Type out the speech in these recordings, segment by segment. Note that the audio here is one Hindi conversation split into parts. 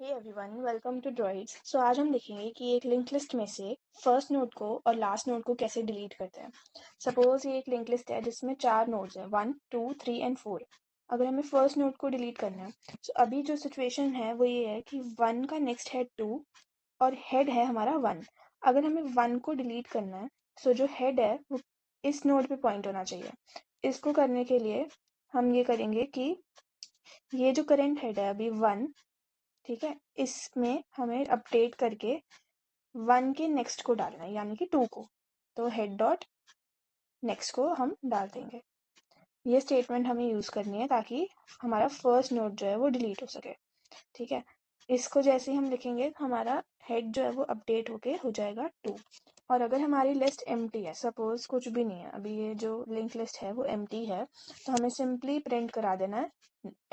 Hey everyone, welcome to Droids. So आज हम देखेंगे कि एक लिंक लिस्ट में से फर्स्ट नोड को और लास्ट नोड को कैसे डिलीट करते हैं। सपोज ये एक लिंक लिस्ट है जिसमें 4 नोड्स हैं, 1, 2, 3 एंड 4। अगर हमें फर्स्ट नोड को डिलीट करना है तो अभी जो सिचुएशन है वो ये है कि 1 का नेक्स्ट है 2 और हेड है हमारा 1। अगर हमें 1 को डिलीट करना है तो जो हेड है वो इस नोड पे पॉइंट होना चाहिए। इसको करने के लिए हम ये करेंगे कि ये जो करेंट हेड है अभी 1, ठीक है, इसमें हमें अपडेट करके 1 के नेक्स्ट को डालना है, यानी कि 2 को। तो हेड डॉट नेक्स्ट को हम डाल देंगे। ये स्टेटमेंट हमें यूज़ करनी है ताकि हमारा फर्स्ट नोड जो है वो डिलीट हो सके। ठीक है, इसको जैसे ही हम लिखेंगे हमारा हेड जो है वो अपडेट होके हो जाएगा 2। और अगर हमारी लिस्ट एम्प्टी है, सपोज कुछ भी नहीं है, अभी ये जो लिंक लिस्ट है वो एम्प्टी है, तो हमें सिंपली प्रिंट करा देना है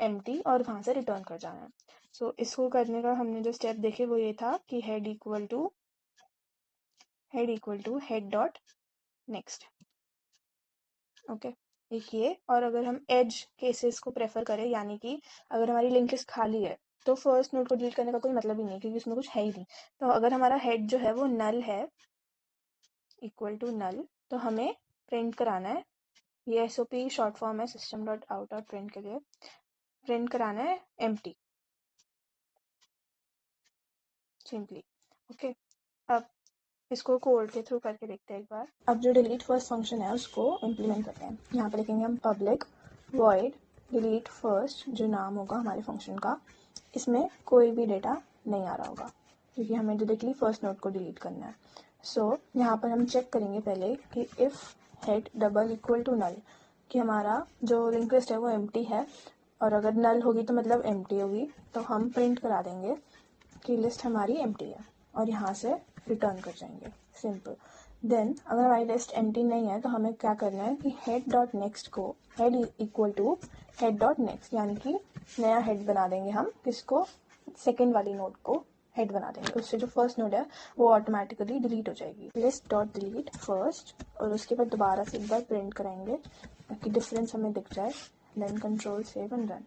एम्प्टी और वहाँ से रिटर्न कर जाना है। सो इसको करने का हमने जो स्टेप देखे वो ये था कि head equal to head dot next. Okay, एक ये। और अगर हम एज केसेस को प्रेफर करें, यानी कि अगर हमारी लिंक लिस्ट खाली है तो फर्स्ट नोड को डिलीट करने का कोई मतलब ही नहीं, क्योंकि उसमें कुछ है ही नहीं। तो अगर हमारा हेड जो है वो नल है, इक्वल टू नल, तो हमें प्रिंट कराना है, ये SOP शॉर्ट फॉर्म है system dot out dot print के लिए, प्रिंट कराना है एम्प्टी सिंपली। ओके, अब इसको कोड के थ्रू करके देखते हैं एक बार। अब जो डिलीट फर्स्ट फंक्शन है उसको इम्प्लीमेंट करते हैं। यहाँ पे लिखेंगे हम पब्लिक वॉइड डिलीट फर्स्ट, जो नाम होगा हमारे फंक्शन का। इसमें कोई भी डेटा नहीं आ रहा होगा क्योंकि हमें डायरेक्टली फर्स्ट नोड को डिलीट करना है। सो यहाँ पर हम चेक करेंगे पहले कि if head double equal to null, कि हमारा जो लिंक लिस्ट है वो एम्प्टी है, और अगर नल होगी तो मतलब एम्प्टी होगी, तो हम प्रिंट करा देंगे कि लिस्ट हमारी एम्प्टी है और यहाँ से रिटर्न कर जाएंगे, सिंपल। देन अगर हमारी लिस्ट एम्प्टी नहीं है तो हमें क्या करना है कि हेड डॉट नेक्स्ट को, head equal to head dot next, यानी कि नया हेड बना देंगे हम, किसको, सेकेंड वाली नोड को हेड बना देंगे। उससे जो फर्स्ट नोड है वो ऑटोमेटिकली डिलीट हो जाएगी। लिस्ट डॉट डिलीट फर्स्ट, और उसके बाद दोबारा से एक बार प्रिंट कराएंगे ताकि डिफरेंस हमें दिख जाए। Then control save and run.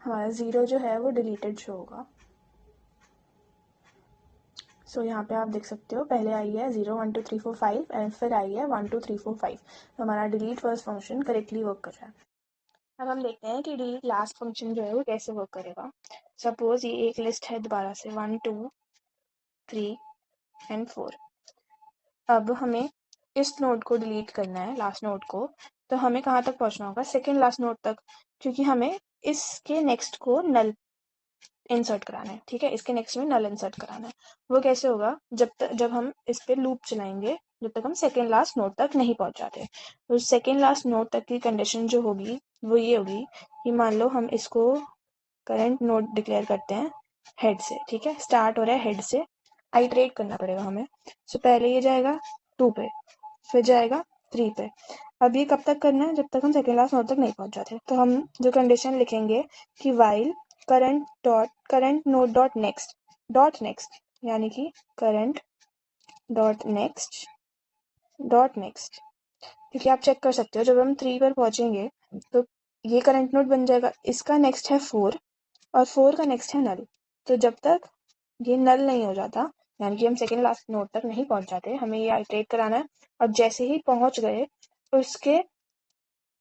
हमारा 0 जो है वो डिलीटेड शो होगा। सो यहाँ पे आप देख सकते हो पहले आई है 0 1 2 3 4 5 एंड फिर आई है 1 2 3 4 5। तो हमारा delete first function correctly work कर रहा है। अब हम देखते हैं कि डिलीट लास्ट फंक्शन जो है वो कैसे वर्क करेगा। सपोज ये एक लिस्ट है दोबारा से 1 2 3 एंड 4। अब हमें इस नोड को डिलीट करना है, लास्ट नोड को। तो हमें कहाँ तक पहुँचना होगा, सेकेंड लास्ट नोड तक, क्योंकि हमें इसके नेक्स्ट को नल इंसर्ट कराना है। ठीक है, इसके नेक्स्ट में नल इंसर्ट कराना है। वो कैसे होगा, जब हम इस पे लूप चलाएंगे जब तक हम सेकेंड लास्ट नोड तक नहीं पहुंच जाते। तो सेकेंड लास्ट नोड तक की कंडीशन जो होगी वो ये होगी कि मान लो हम इसको करंट नोड डिक्लेयर करते हैं हेड से। ठीक है, स्टार्ट हो रहा है हेड से, आइटरेट करना पड़ेगा हमें। सो पहले ये जाएगा 2 पे, फिर जाएगा 3 पे। अब ये कब तक करना है, जब तक हम सेकेंड लास्ट नोड तक नहीं पहुंच जाते। तो हम जो कंडीशन लिखेंगे कि while current node dot next, यानी कि करंट डॉट नेक्स्ट, क्योंकि आप चेक कर सकते हो जब हम 3 पर पहुंचेंगे तो ये करंट नोड बन जाएगा, इसका नेक्स्ट है 4 और 4 का नेक्स्ट है नल। तो जब तक ये नल नहीं हो जाता, यानी कि हम सेकेंड लास्ट नोड तक नहीं पहुंच जाते, हमें ये आइटरेट कराना है। और जैसे ही पहुंच गए तो उसके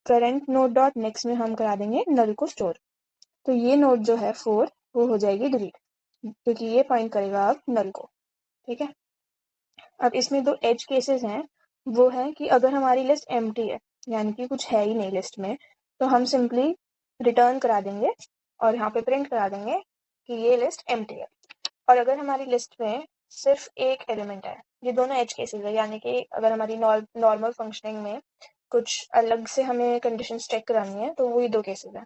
करंट नोड डॉट नेक्स्ट में हम करा देंगे नल को स्टोर। तो ये नोड जो है 4 वो हो जाएगी डिलीट, क्योंकि ये पॉइंट करेगा अब नल को। ठीक है, अब इसमें 2 एज केसेस हैं। वो है कि अगर हमारी लिस्ट एम्प्टी है, यानी कि कुछ है ही नहीं लिस्ट में, तो हम सिंपली रिटर्न करा देंगे और यहाँ पे प्रिंट करा देंगे कि ये लिस्ट एम्प्टी है। और अगर हमारी लिस्ट में सिर्फ एक एलिमेंट है, ये दोनों एज केसेस है, यानी कि अगर हमारी नॉर्मल फंक्शनिंग में कुछ अलग से हमें कंडीशन चेक करानी है तो वो ये 2 केसेस हैं।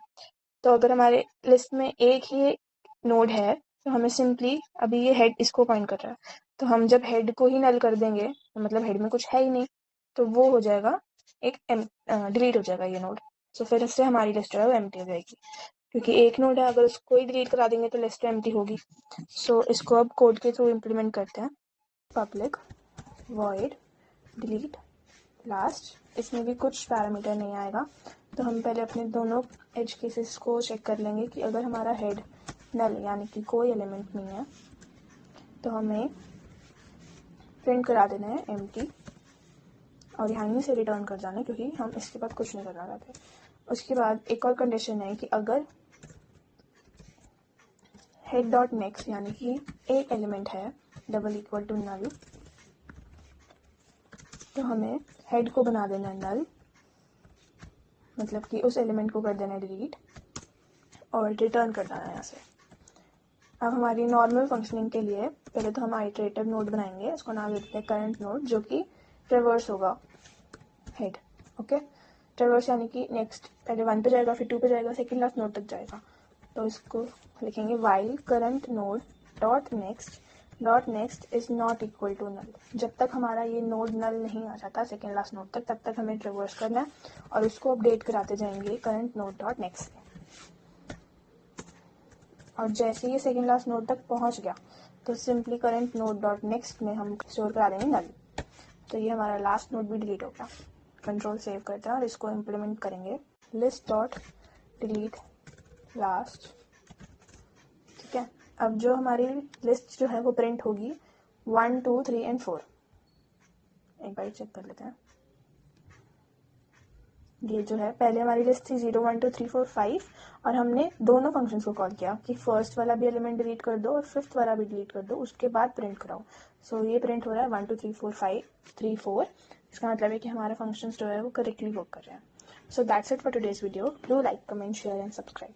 तो अगर हमारे लिस्ट में एक ही नोड है तो हमें सिंपली, अभी ये हेड इसको पॉइंट कर रहा है, तो हम जब हेड को ही नल कर देंगे तो मतलब हेड में कुछ है ही नहीं, तो वो हो जाएगा एक डिलीट हो जाएगा ये नोड। सो फिर इससे हमारी लिस्ट जो है वो एम्प्टी हो जाएगी, क्योंकि एक नोड है, अगर उसको ही डिलीट करा देंगे तो लिस्ट एम्प्टी होगी। सो इसको अब कोड के थ्रू इम्प्लीमेंट करते हैं। पब्लिक वॉइड डिलीट लास्ट, इसमें भी कुछ पैरामीटर नहीं आएगा। तो हम पहले अपने दोनों एज केसेस को चेक कर लेंगे कि अगर हमारा हेड नल यानी कि कोई एलिमेंट नहीं है, तो हमें प्रिंट करा देना है एम्प्टी और यहाँ ही से रिटर्न कर जाना है, क्योंकि हम इसके बाद कुछ नहीं करना चाहते। उसके बाद एक और कंडीशन है कि अगर हेड डॉट नेक्स्ट यानी कि एक एलिमेंट है डबल इक्वल टू नल, तो हमें हेड को बना देना है नल, मतलब कि उस एलिमेंट को कर देना है डिलीट और रिटर्न कर देना है यहाँ से। अब हमारी नॉर्मल फंक्शनिंग के लिए पहले तो हम आइटरेटिव नोड बनाएंगे, इसको नाम देते हैं करंट नोड, जो कि ट्रेवर्स होगा हेड। ओके, ट्रेवर्स यानी कि नेक्स्ट पहले 1 पे जाएगा, फिर 2 पे जाएगा, सेकेंड लास्ट नोड तक जाएगा। तो इसको लिखेंगे while current node dot next is not equal to null. जब तक हमारा ये नोड नल नहीं आ जाता सेकेंड लास्ट नोड तक, तब तक हमें ट्रेवर्स करना है और उसको अपडेट कराते जाएंगे करंट नोड डॉट नेक्स्ट। और जैसे ही सेकेंड लास्ट नोड तक पहुंच गया तो simply current node dot next में हम स्टोर करा देंगे नल। तो ये हमारा लास्ट नोड भी डिलीट हो गया। कंट्रोल सेव करते हैं और इसको इम्प्लीमेंट करेंगे लिस्ट डॉट डिलीट लास्ट। ठीक है, अब जो हमारी लिस्ट जो है वो प्रिंट होगी 1 2 3 एंड 4। एक बार चेक कर लेते हैं। ये जो है पहले हमारी लिस्ट थी 0 1 2 3 4 5 और हमने दोनों फंक्शंस को कॉल किया कि फर्स्ट वाला भी एलिमेंट डिलीट कर दो और फिफ्थ वाला भी डिलीट कर दो, उसके बाद प्रिंट कराओ। सो ये प्रिंट हो रहा है 1 2 3 4 5 3 4। इसका मतलब है कि हमारा फंक्शंस जो है वो करेक्टली वर्क कर रहे हैं। So that's it for today's video. Do like comment share and subscribe.